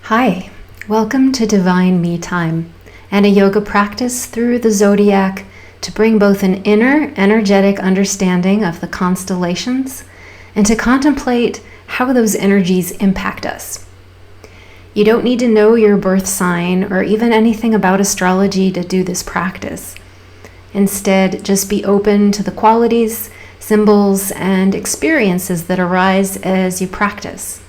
Hi, welcome to Divine Me Time and a yoga practice through the Zodiac to bring both an inner, energetic understanding of the constellations and to contemplate how those energies impact us. You don't need to know your birth sign or even anything about astrology to do this practice. Instead, just be open to the qualities, symbols, and experiences that arise as you practice.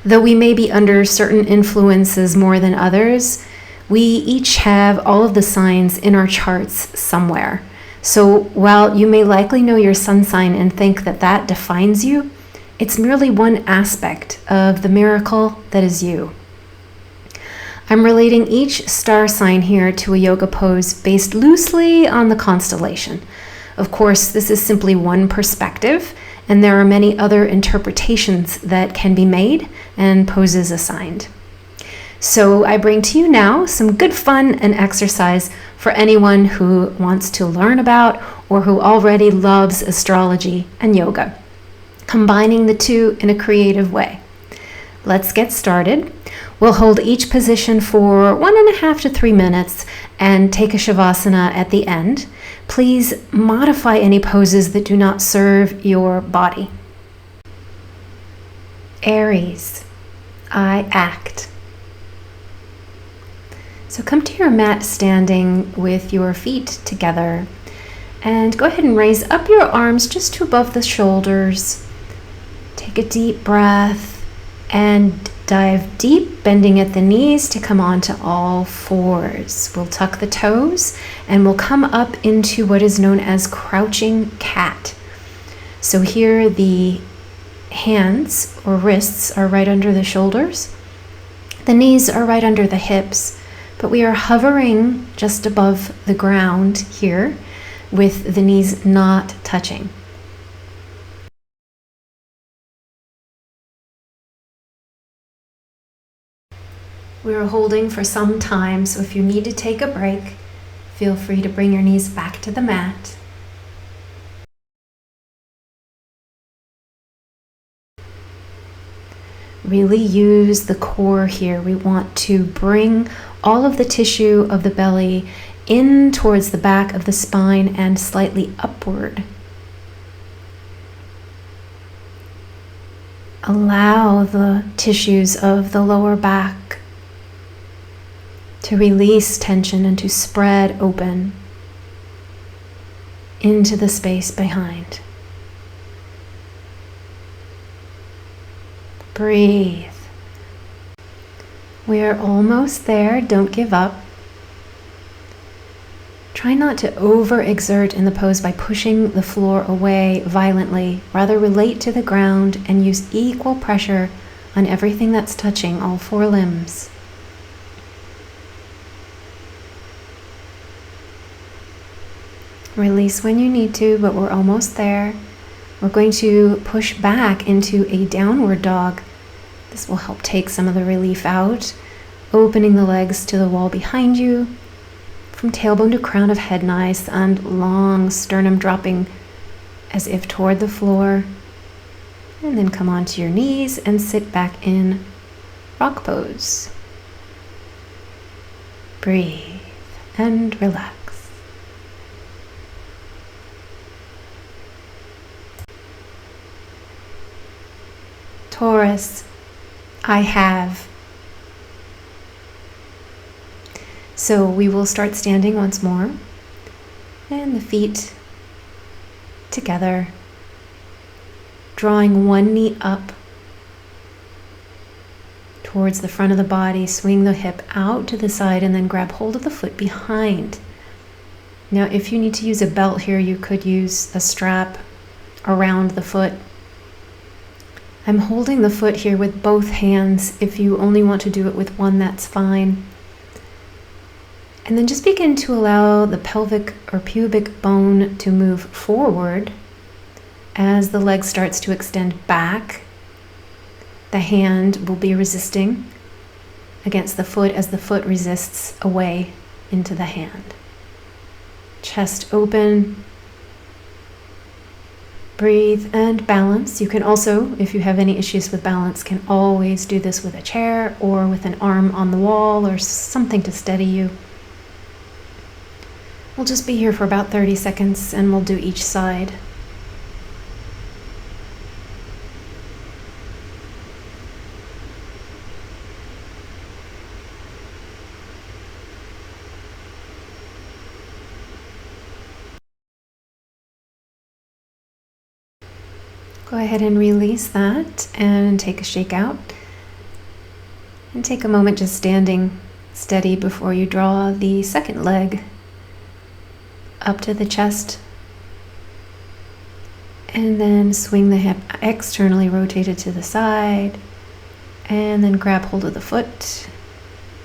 Though we may be under certain influences more than others, we each have all of the signs in our charts somewhere. So while you may likely know your sun sign and think that that defines you, it's merely one aspect of the miracle that is you. I'm relating each star sign here to a yoga pose based loosely on the constellation. Of course, this is simply one perspective, and there are many other interpretations that can be made and poses assigned. So I bring to you now some good fun and exercise for anyone who wants to learn about or who already loves astrology and yoga, combining the two in a creative way. Let's get started. We'll hold each position for 1.5 to 3 minutes and take a shavasana at the end. Please modify any poses that do not serve your body. ARIES, I act. So come to your mat standing with your feet together and go ahead and raise up your arms just to above the shoulders. Take a deep breath and dive deep, bending at the knees to come onto all fours. We'll tuck the toes and we'll come up into what is known as crouching cat. So here the hands or wrists are right under the shoulders. The knees are right under the hips, but we are hovering just above the ground here with the knees not touching. We're holding for some time, so if you need to take a break, feel free to bring your knees back to the mat. Really use the core here. We want to bring all of the tissue of the belly in towards the back of the spine and slightly upward. Allow the tissues of the lower back to release tension and to spread open into the space behind. Breathe. We are almost there. Don't give up. Try not to overexert in the pose by pushing the floor away violently. Rather, relate to the ground and use equal pressure on everything that's touching all 4 limbs. Release when you need to, but we're almost there. We're going to push back into a downward dog. This will help take some of the relief out, opening the legs to the wall behind you, from tailbone to crown of head, nice and long, sternum dropping as if toward the floor. And then come onto your knees and sit back in rock pose. Breathe and relax. Taurus, I have. So we will start standing once more, and the feet together, drawing one knee up towards the front of the body. Swing the hip out to the side and then grab hold of the foot behind. Now, if you need to use a belt here, you could use a strap around the foot. I'm holding the foot here with both hands. If you only want to do it with one, that's fine. And then just begin to allow the pelvic or pubic bone to move forward as the leg starts to extend back. The hand will be resisting against the foot as the foot resists away into the hand. Chest open. Breathe and balance. You can also, if you have any issues with balance, can always do this with a chair or with an arm on the wall or something to steady you. We'll just be here for about 30 seconds and we'll do each side. Go ahead and release that and take a shake out. And take a moment just standing steady before you draw the second leg up to the chest. And then swing the hip externally, rotate it to the side. And then grab hold of the foot,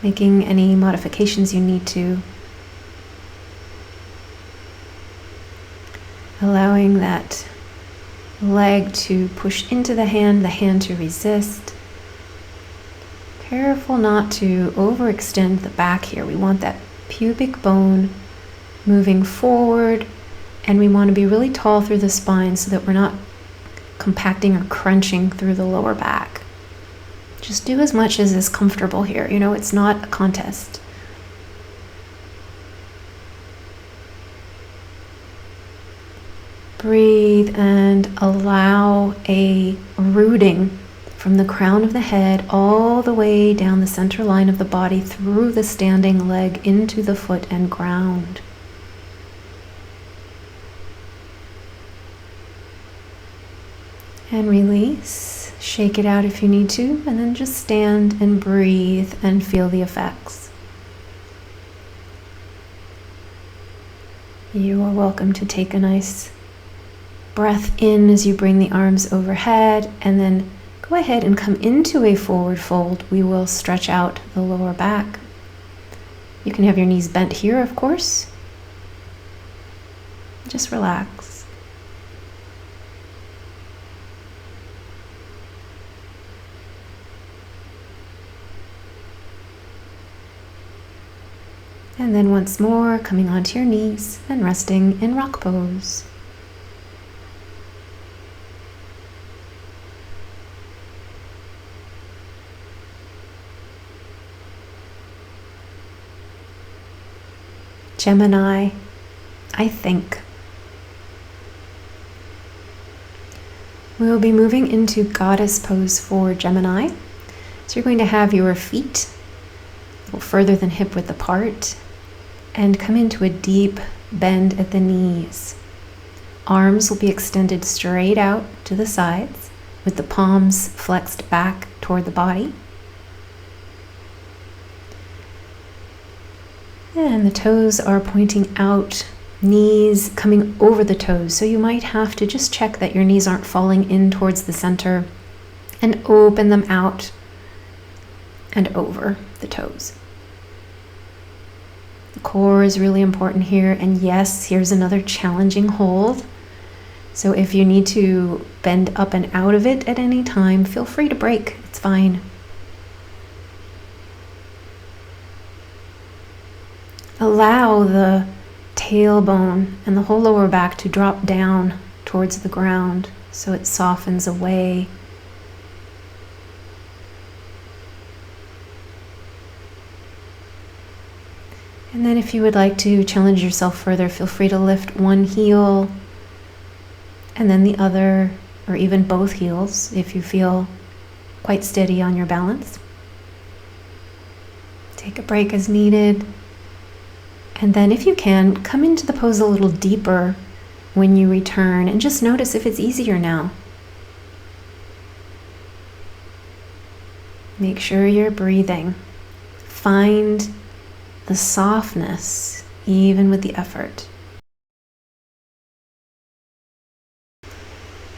making any modifications you need to. Allowing that leg to push into the hand to resist. Careful not to overextend the back here. We want that pubic bone moving forward, and we want to be really tall through the spine so that we're not compacting or crunching through the lower back. Just do as much as is comfortable here. You know, it's not a contest. Breathe and allow a rooting from the crown of the head all the way down the center line of the body through the standing leg into the foot and ground. And release. Shake it out if you need to, and then just stand and breathe and feel the effects. You are welcome to take a nice breath in as you bring the arms overhead, and then go ahead and come into a forward fold. We will stretch out the lower back. You can have your knees bent here, of course. Just relax. And then once more, coming onto your knees and resting in rock pose. Gemini, I think. We will be moving into goddess pose for Gemini. So you're going to have your feet a little further than hip width apart and come into a deep bend at the knees. Arms will be extended straight out to the sides with the palms flexed back toward the body. And the toes are pointing out, knees coming over the toes. So you might have to just check that your knees aren't falling in towards the center and open them out and over the toes. The core is really important here. And yes, here's another challenging hold. So if you need to bend up and out of it at any time, feel free to break. It's fine. Allow the tailbone and the whole lower back to drop down towards the ground so it softens away. And then if you would like to challenge yourself further, feel free to lift one heel and then the other, or even both heels if you feel quite steady on your balance. Take a break as needed. And then if you can, come into the pose a little deeper when you return and just notice if it's easier now. Make sure you're breathing. Find the softness even with the effort.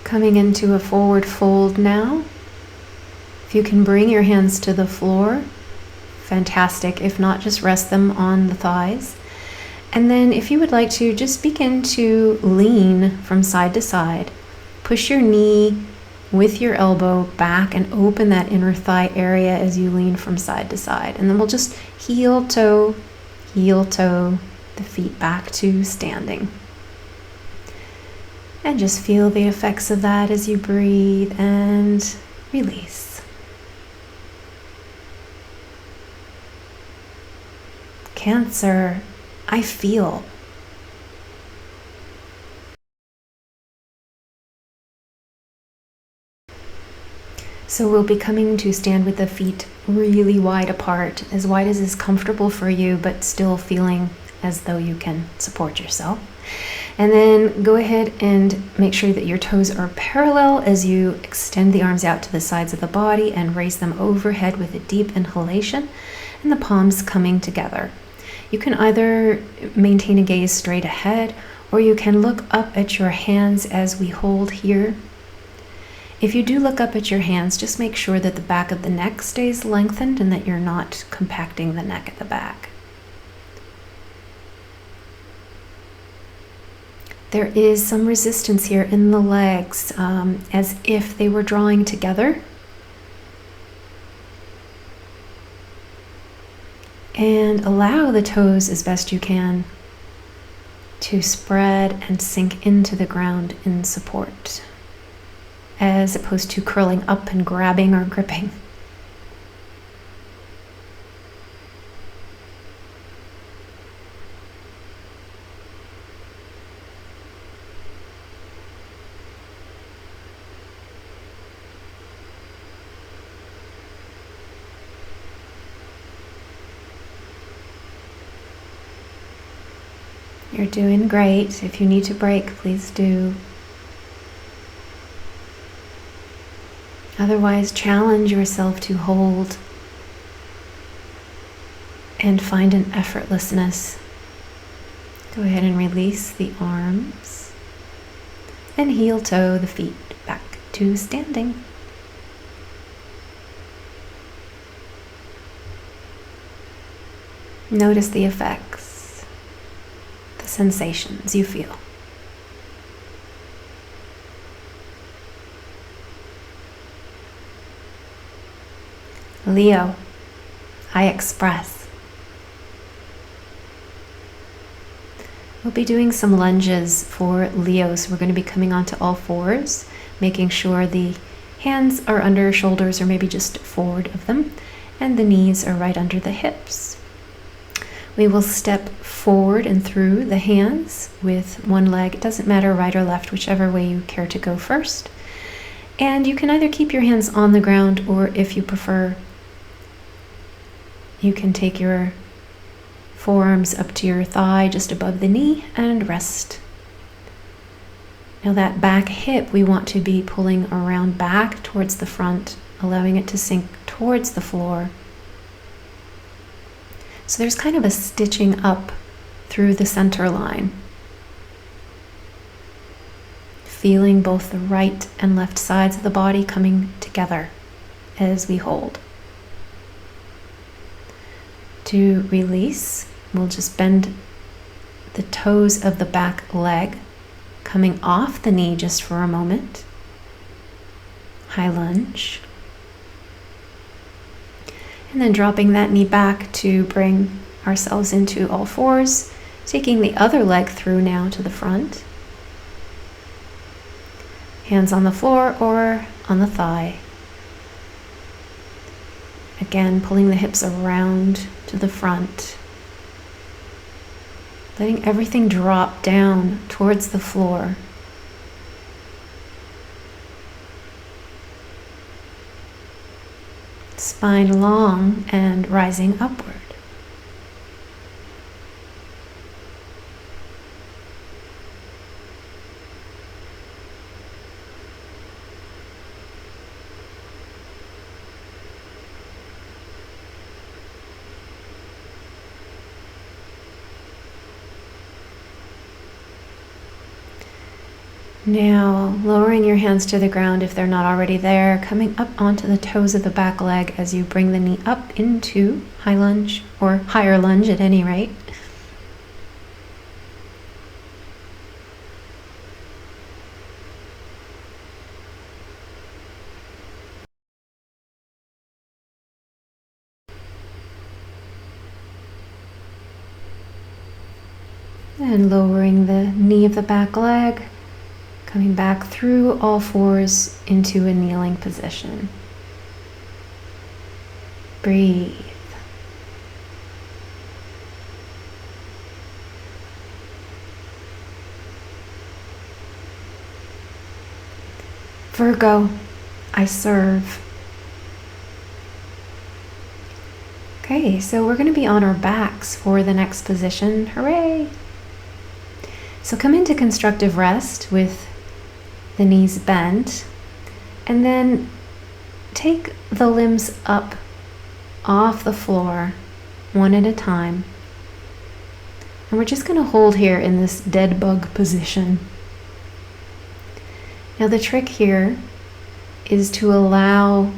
Coming into a forward fold now. If you can bring your hands to the floor, fantastic. If not, just rest them on the thighs. And then if you would like to, just begin to lean from side to side. Push your knee with your elbow back and open that inner thigh area as you lean from side to side. And then we'll just heel toe, the feet back to standing. And just feel the effects of that as you breathe and release. Cancer, I feel. So we'll be coming to stand with the feet really wide apart, as wide as is comfortable for you, but still feeling as though you can support yourself. And then go ahead and make sure that your toes are parallel as you extend the arms out to the sides of the body and raise them overhead with a deep inhalation and the palms coming together. You can either maintain a gaze straight ahead, or you can look up at your hands as we hold here. If you do look up at your hands, just make sure that the back of the neck stays lengthened and that you're not compacting the neck at the back. There is some resistance here in the legs, as if they were drawing together. And allow the toes as best you can to spread and sink into the ground in support, as opposed to curling up and grabbing or gripping. You're doing great. If you need to break, please do. Otherwise, challenge yourself to hold and find an effortlessness. Go ahead and release the arms and heel toe the feet back to standing. Notice the effects, the sensations you feel. Leo, I express. We'll be doing some lunges for Leo, so we're going to be coming onto all fours, making sure the hands are under shoulders or maybe just forward of them, and the knees are right under the hips. We will step forward and through the hands with one leg. It doesn't matter right or left, whichever way you care to go first. And you can either keep your hands on the ground, or if you prefer, you can take your forearms up to your thigh just above the knee and rest. Now that back hip we want to be pulling around back towards the front, allowing it to sink towards the floor. So there's kind of a stitching up through the center line. Feeling both the right and left sides of the body coming together as we hold. To release, we'll just bend the toes of the back leg, coming off the knee just for a moment. High lunge. And then dropping that knee back to bring ourselves into all fours, taking the other leg through now to the front. Hands on the floor or on the thigh. Again, pulling the hips around to the front. Letting everything drop down towards the floor. Spine long and rising upward. Now, lowering your hands to the ground if they're not already there, coming up onto the toes of the back leg as you bring the knee up into high lunge, or higher lunge at any rate. And lowering the knee of the back leg, Coming back through all fours into a kneeling position. Breathe. Virgo, I serve. Okay, so we're going to be on our backs for the next position. Hooray! So come into constructive rest with the knees bent, and then take the limbs up off the floor one at a time. And we're just going to hold here in this dead bug position. Now the trick here is to allow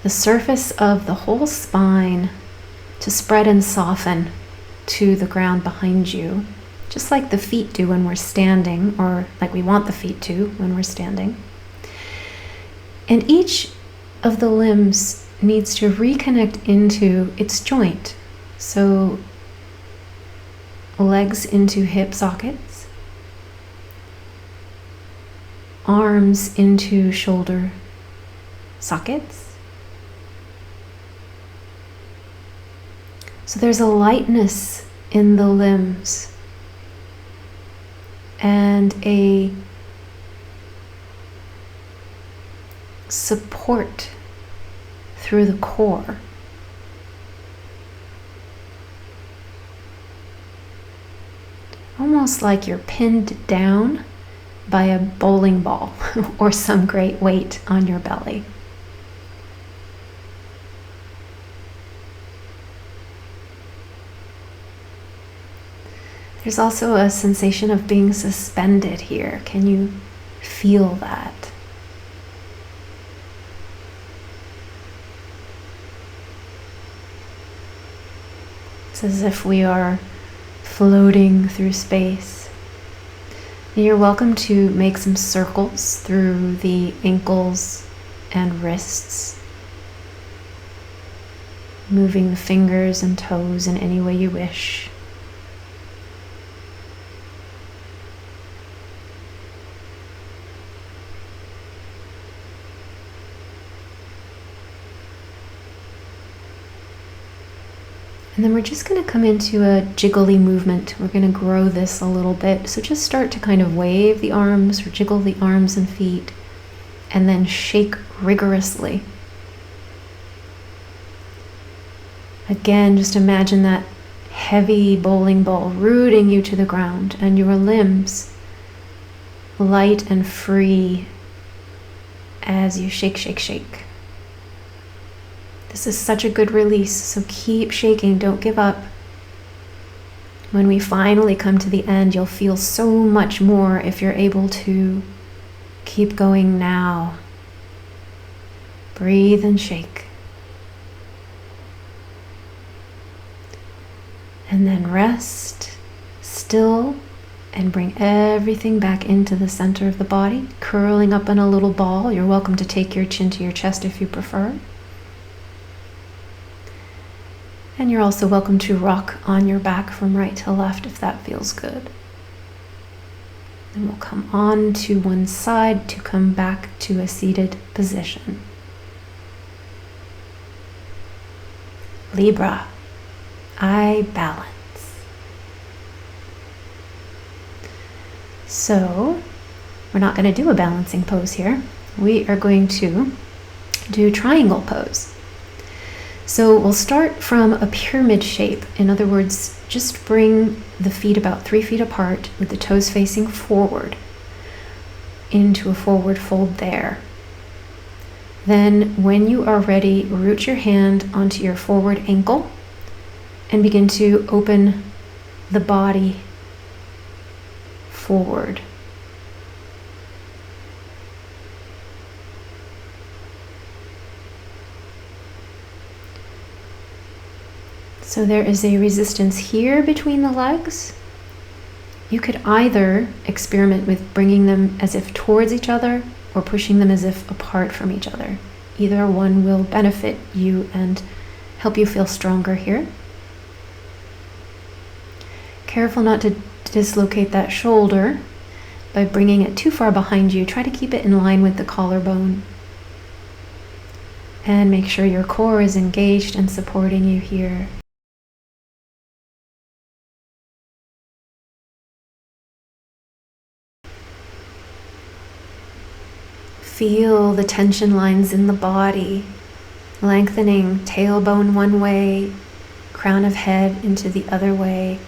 the surface of the whole spine to spread and soften to the ground behind you, just like the feet do when we're standing, or like we want the feet to when we're standing. And each of the limbs needs to reconnect into its joint. So legs into hip sockets, arms into shoulder sockets. So there's a lightness in the limbs and a support through the core. Almost like you're pinned down by a bowling ball or some great weight on your belly. There's also a sensation of being suspended here. Can you feel that? It's as if we are floating through space. And you're welcome to make some circles through the ankles and wrists, moving the fingers and toes in any way you wish. And then we're just going to come into a jiggly movement. We're going to grow this a little bit. So just start to kind of wave the arms or jiggle the arms and feet, and then shake rigorously. Again, just imagine that heavy bowling ball rooting you to the ground, and your limbs light and free as you shake, shake, shake. This is such a good release, so keep shaking, don't give up. When we finally come to the end, you'll feel so much more if you're able to keep going now. Breathe and shake. And then rest, still, and bring everything back into the center of the body, curling up in a little ball. You're welcome to take your chin to your chest if you prefer. And you're also welcome to rock on your back from right to left if that feels good. And we'll come on to one side to come back to a seated position. Libra, I balance. So, we're not going to do a balancing pose here. We are going to do triangle pose. So we'll start from a pyramid shape. In other words, just bring the feet about 3 feet apart with the toes facing forward into a forward fold there. Then when you are ready, root your hand onto your forward ankle and begin to open the body forward. So there is a resistance here between the legs. You could either experiment with bringing them as if towards each other or pushing them as if apart from each other. Either one will benefit you and help you feel stronger here. Careful not to dislocate that shoulder. by bringing it too far behind you, try to keep it in line with the collarbone. And make sure your core is engaged and supporting you here. Feel the tension lines in the body, lengthening tailbone one way, crown of head into the other way.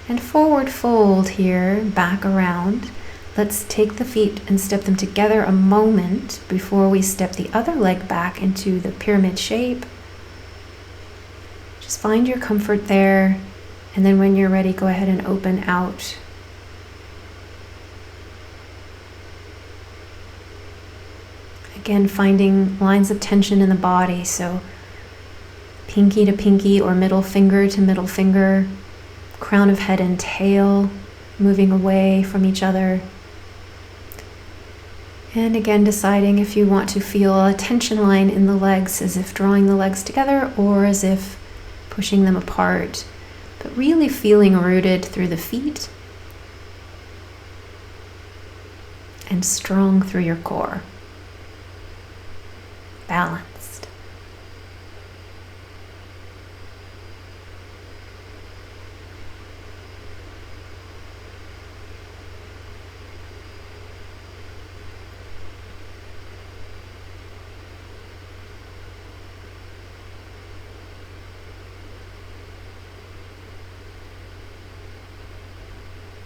And forward fold here, back around. Let's take the feet and step them together a moment before we step the other leg back into the pyramid shape. Just find your comfort there, and then when you're ready, go ahead and open out. Again, finding lines of tension in the body, so pinky to pinky or middle finger to middle finger, crown of head and tail moving away from each other. And again, deciding if you want to feel a tension line in the legs, as if drawing the legs together or as if pushing them apart, but really feeling rooted through the feet and strong through your core. Balanced.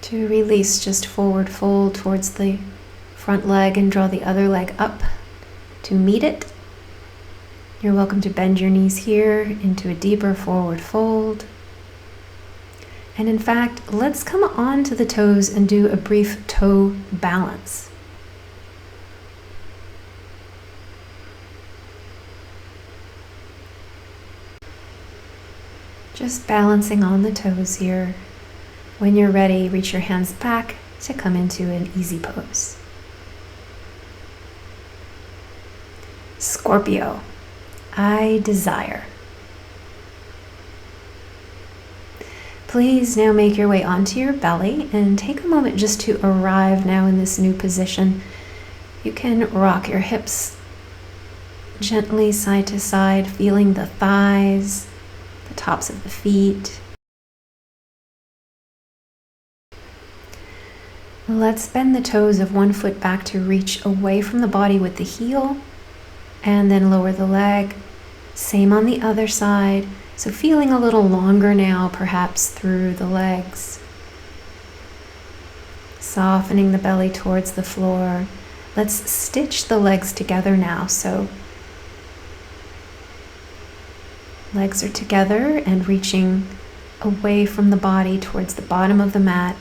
To release, just forward fold towards the front leg and draw the other leg up to meet it. You're welcome to bend your knees here into a deeper forward fold. And in fact, let's come onto the toes and do a brief toe balance. Just balancing on the toes here. When you're ready, reach your hands back to come into an easy pose. Scorpio, I desire. Please now make your way onto your belly and take a moment just to arrive now in this new position. You can rock your hips gently side to side, feeling the thighs, the tops of the feet. Let's bend the toes of one foot back to reach away from the body with the heel, and then lower the leg. Same on the other side. So feeling a little longer now, perhaps through the legs. Softening the belly towards the floor. Let's stitch the legs together now. So legs are together and reaching away from the body towards the bottom of the mat.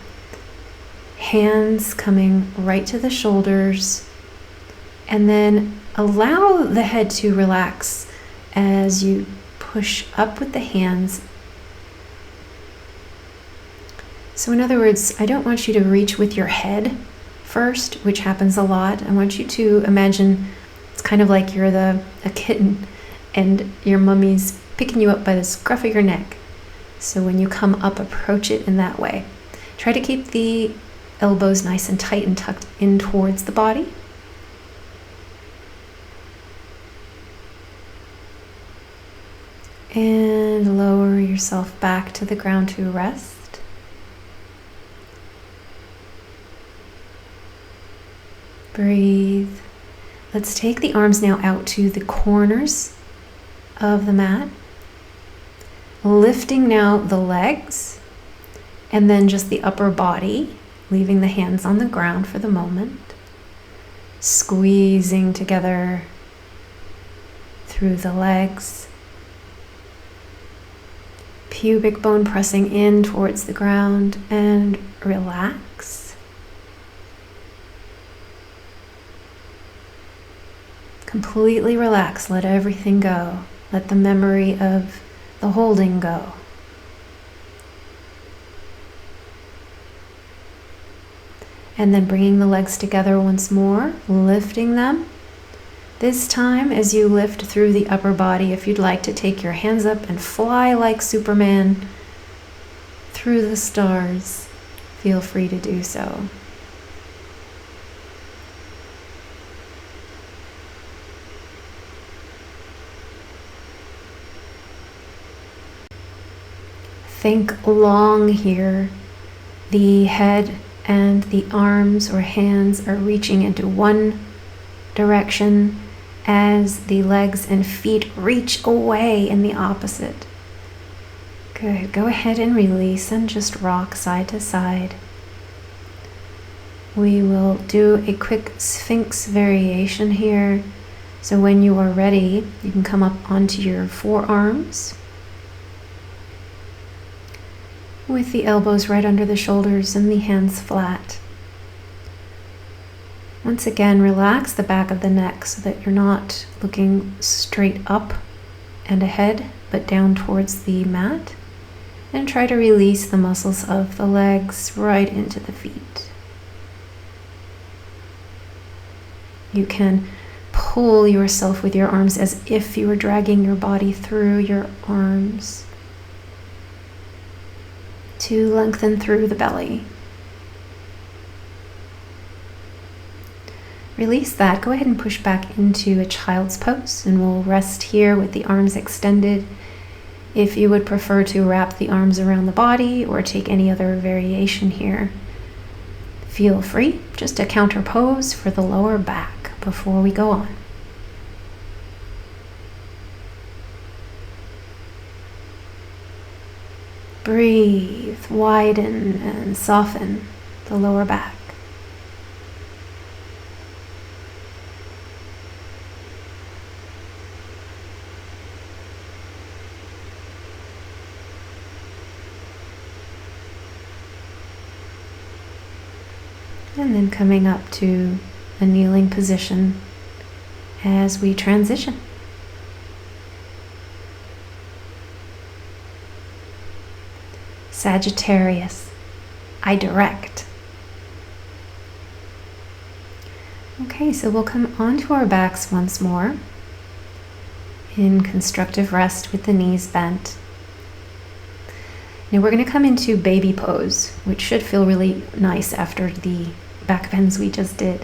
Hands coming right to the shoulders, and then allow the head to relax as you push up with the hands. So in other words, I don't want you to reach with your head first, which happens a lot. I want you to imagine it's kind of like you're a kitten and your mummy's picking you up by the scruff of your neck. So when you come up, approach it in that way. Try to keep the elbows nice and tight and tucked in towards the body. And lower yourself back to the ground to rest. Breathe. Let's take the arms now out to the corners of the mat. Lifting now the legs and then just the upper body, leaving the hands on the ground for the moment. Squeezing together through the legs. Pubic bone pressing in towards the ground, and relax. Completely relax, let everything go. Let the memory of the holding go. And then bringing the legs together once more, lifting them. This time, as you lift through the upper body, if you'd like to take your hands up and fly like Superman through the stars, feel free to do so. think long here. The head and the arms or hands are reaching into one direction as the legs and feet reach away in the opposite. Good. Go ahead and release and just rock side to side. We will do a quick Sphinx variation here. So when you are ready, you can come up onto your forearms with the elbows right under the shoulders and the hands flat. Once again, relax the back of the neck so that you're not looking straight up and ahead, but down towards the mat. And try to release the muscles of the legs right into the feet. You can pull yourself with your arms as if you were dragging your body through your arms to lengthen through the belly. Release that. Go ahead and push back into a child's pose, and we'll rest here with the arms extended. If you would prefer to wrap the arms around the body or take any other variation here, feel free. Just a counter pose for the lower back before we go on. Breathe, widen and soften the lower back. And then coming up to a kneeling position as we transition. Sagittarius, I direct. Okay, so we'll come onto our backs once more in constructive rest with the knees bent. Now we're going to come into baby pose, which should feel really nice after the back bends we just did.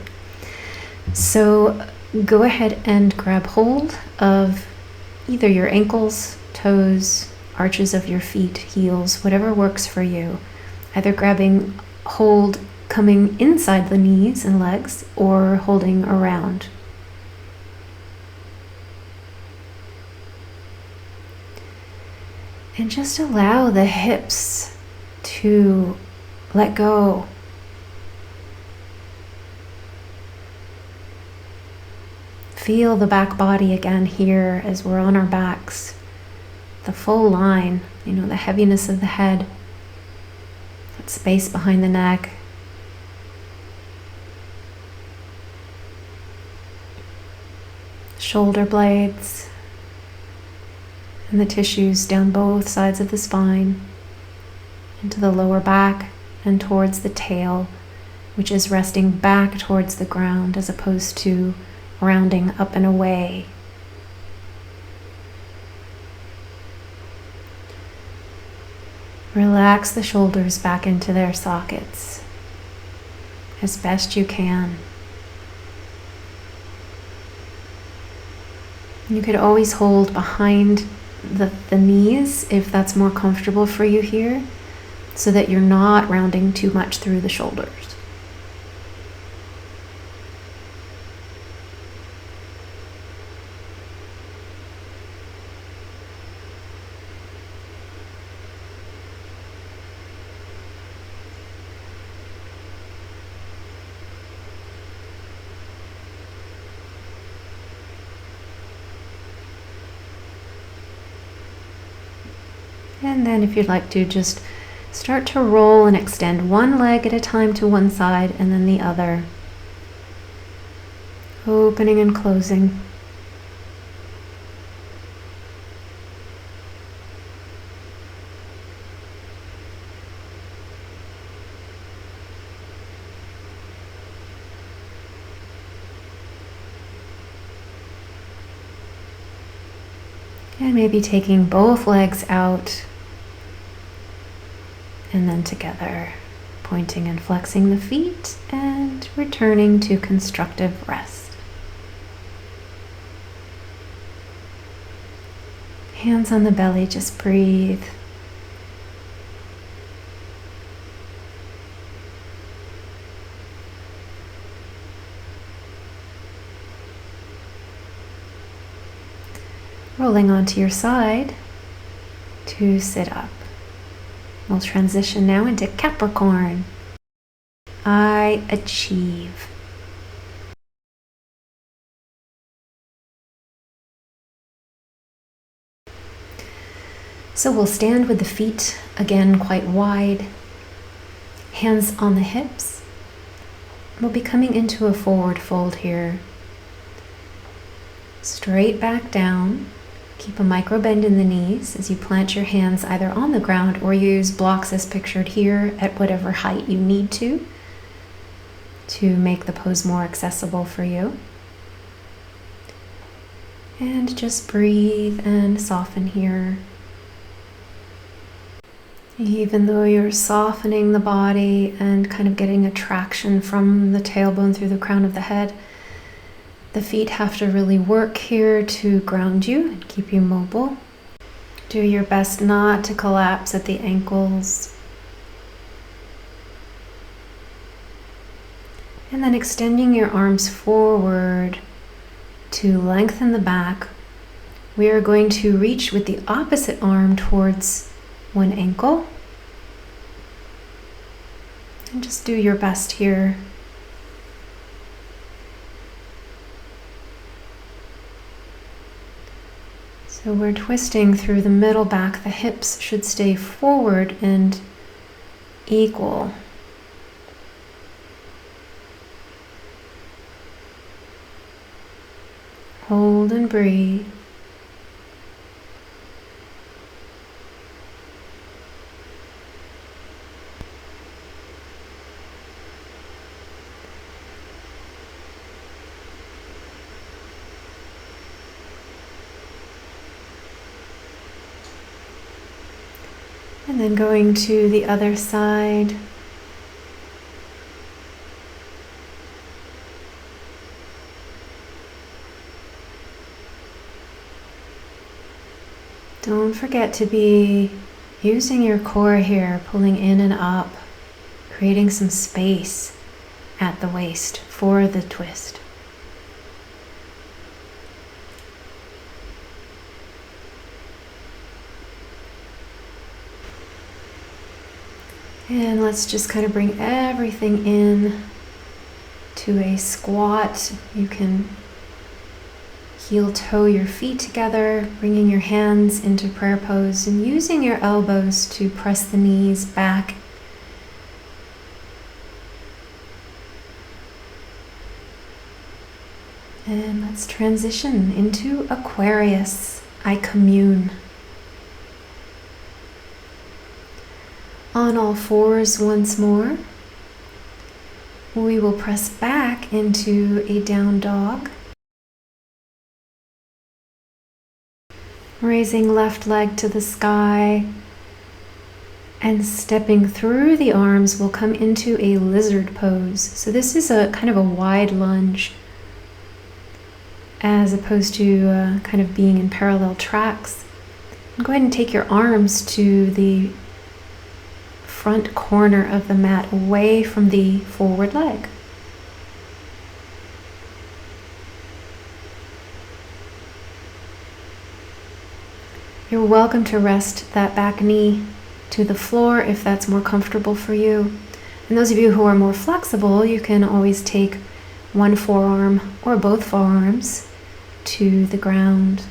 So go ahead and grab hold of either your ankles, toes, arches of your feet, heels, whatever works for you. Either grabbing hold coming inside the knees and legs or holding around. And just allow the hips to let go. Feel the back body again here as we're on our backs. The full line, the heaviness of the head, that space behind the neck. Shoulder blades and the tissues down both sides of the spine, into the lower back and towards the tail, which is resting back towards the ground as opposed to rounding up and away. Relax the shoulders back into their sockets as best you can. You could always hold behind the knees if that's more comfortable for you here, so that you're not rounding too much through the shoulders. And then if you'd like to, just start to roll and extend one leg at a time to one side and then the other. Opening and closing. And maybe taking both legs out and then together, pointing and flexing the feet and returning to constructive rest. Hands on the belly, just breathe. rolling onto your side to sit up. We'll transition now into Capricorn. I achieve. So we'll stand with the feet again quite wide, hands on the hips. We'll be coming into a forward fold here. Straight back down. Keep a micro bend in the knees as you plant your hands either on the ground or use blocks as pictured here at whatever height you need to make the pose more accessible for you. And just breathe and soften here. Even though you're softening the body and kind of getting a traction from the tailbone through the crown of the head, the feet have to really work here to ground you and keep you mobile. Do your best not to collapse at the ankles. And then extending your arms forward to lengthen the back, we are going to reach with the opposite arm towards one ankle. And just do your best here. So we're twisting through the middle back. The hips should stay forward and equal. Hold and breathe. And then going to the other side. Don't forget to be using your core here, pulling in and up, creating some space at the waist for the twist. And let's just kind of bring everything in to a squat. You can heel toe your feet together, bringing your hands into prayer pose and using your elbows to press the knees back. And let's transition into Aquarius. I commune. On all fours once more, we will press back into a down dog. Raising left leg to the sky and stepping through the arms, we'll come into a lizard pose. So this is a kind of a wide lunge as opposed to kind of being in parallel tracks. And go ahead and take your arms to the front corner of the mat, away from the forward leg. You're welcome to rest that back knee to the floor if that's more comfortable for you. And those of you who are more flexible, you can always take one forearm or both forearms to the ground.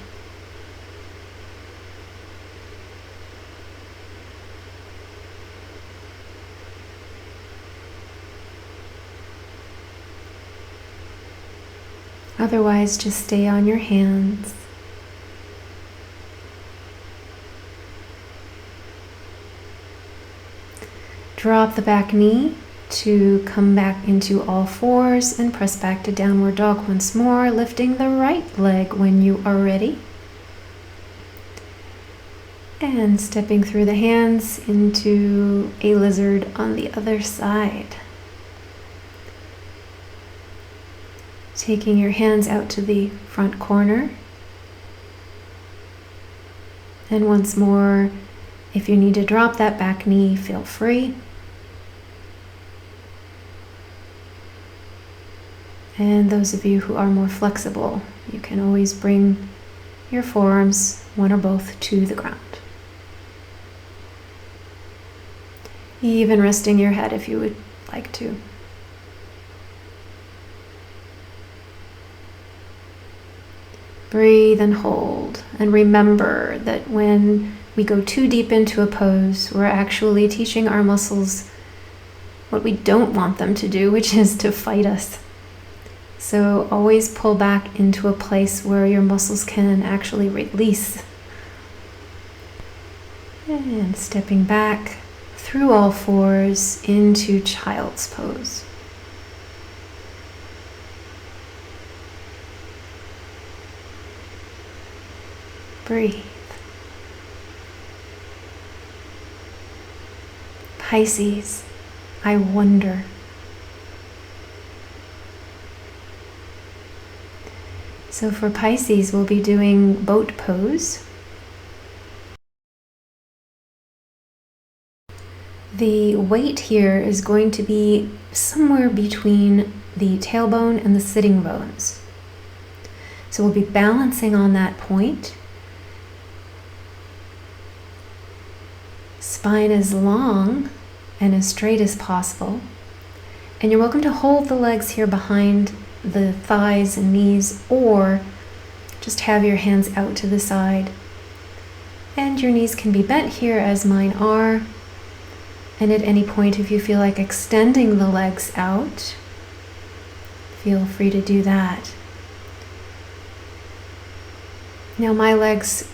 Otherwise, just stay on your hands. Drop the back knee to come back into all fours and press back to downward dog once more, lifting the right leg when you are ready. And stepping through the hands into a lizard on the other side. Taking your hands out to the front corner. And once more, if you need to drop that back knee, feel free. And those of you who are more flexible, you can always bring your forearms, one or both, to the ground. Even resting your head if you would like to. Breathe and hold, and remember that when we go too deep into a pose, we're actually teaching our muscles what we don't want them to do, which is to fight us. So always pull back into a place where your muscles can actually release. And stepping back through all fours into child's pose. Breathe. Pisces, I wonder. So for Pisces, we'll be doing boat pose. The weight here is going to be somewhere between the tailbone and the sitting bones. So we'll be balancing on that point. Spine as long and as straight as possible. And you're welcome to hold the legs here behind the thighs and knees, or just have your hands out to the side. And your knees can be bent here as mine are. And at any point, if you feel like extending the legs out, feel free to do that. Now my legs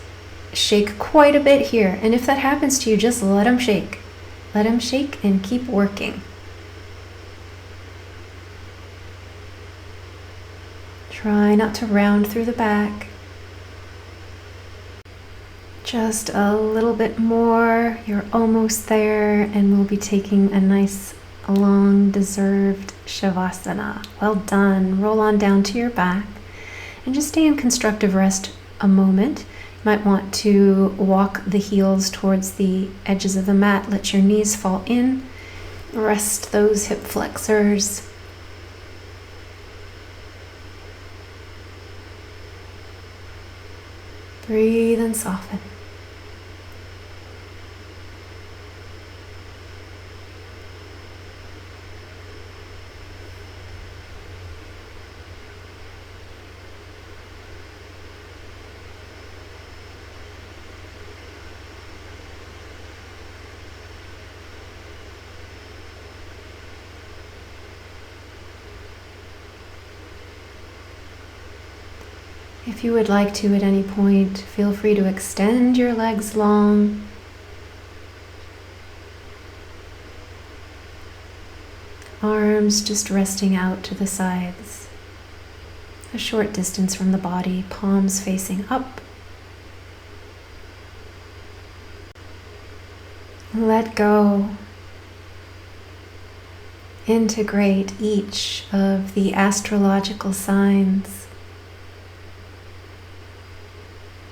shake quite a bit here, and if that happens to you, just let them shake. Let them shake and keep working. Try not to round through the back. Just a little bit more. You're almost there, and we'll be taking a nice, long, deserved Shavasana. Well done. Roll on down to your back and just stay in constructive rest a moment. You might want to walk the heels towards the edges of the mat. Let your knees fall in. Rest those hip flexors. Breathe and soften. If you would like to at any point, feel free to extend your legs long. Arms just resting out to the sides, a short distance from the body, palms facing up. Let go. Integrate each of the astrological signs,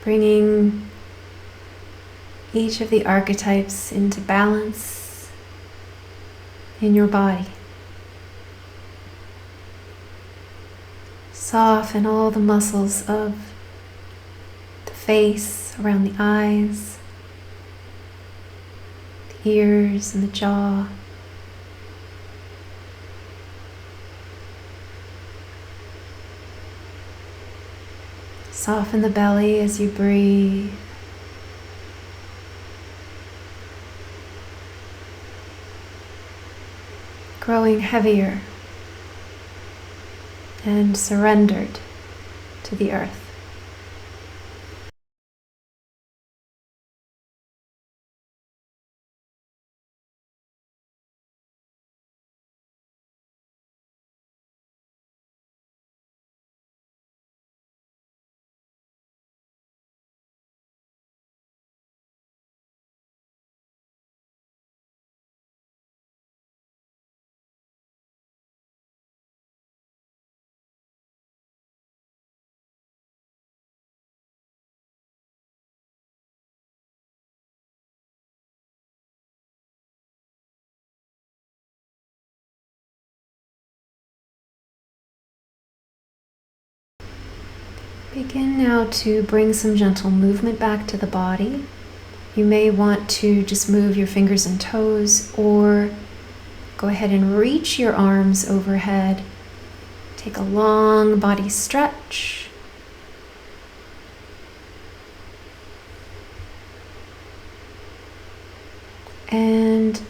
bringing each of the archetypes into balance in your body. Soften all the muscles of the face, around the eyes, the ears, and the jaw. Soften the belly as you breathe. Growing heavier and surrendered to the earth. Begin now to bring some gentle movement back to the body. You may want to just move your fingers and toes, or go ahead and reach your arms overhead. Take a long body stretch. And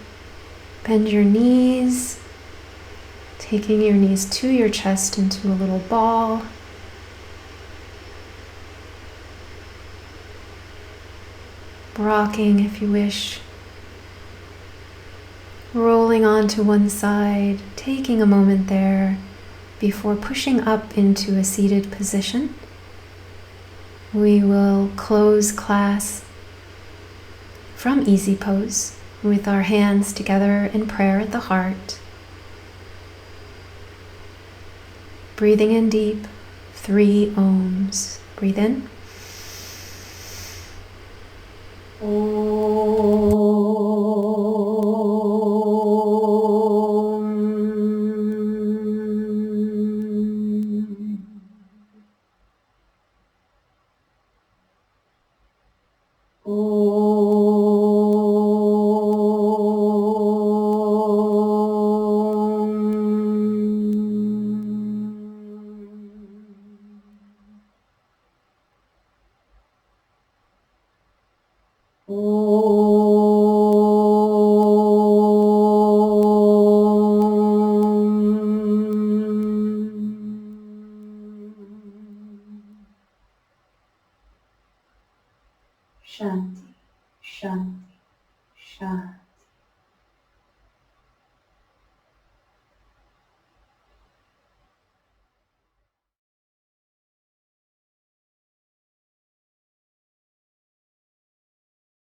bend your knees, taking your knees to your chest into a little ball. Rocking if you wish. Rolling onto one side, taking a moment there before pushing up into a seated position. We will close class from easy pose with our hands together in prayer at the heart. Breathing in deep, 3 ohms. Breathe in. Shanti, Shanti, Shanti.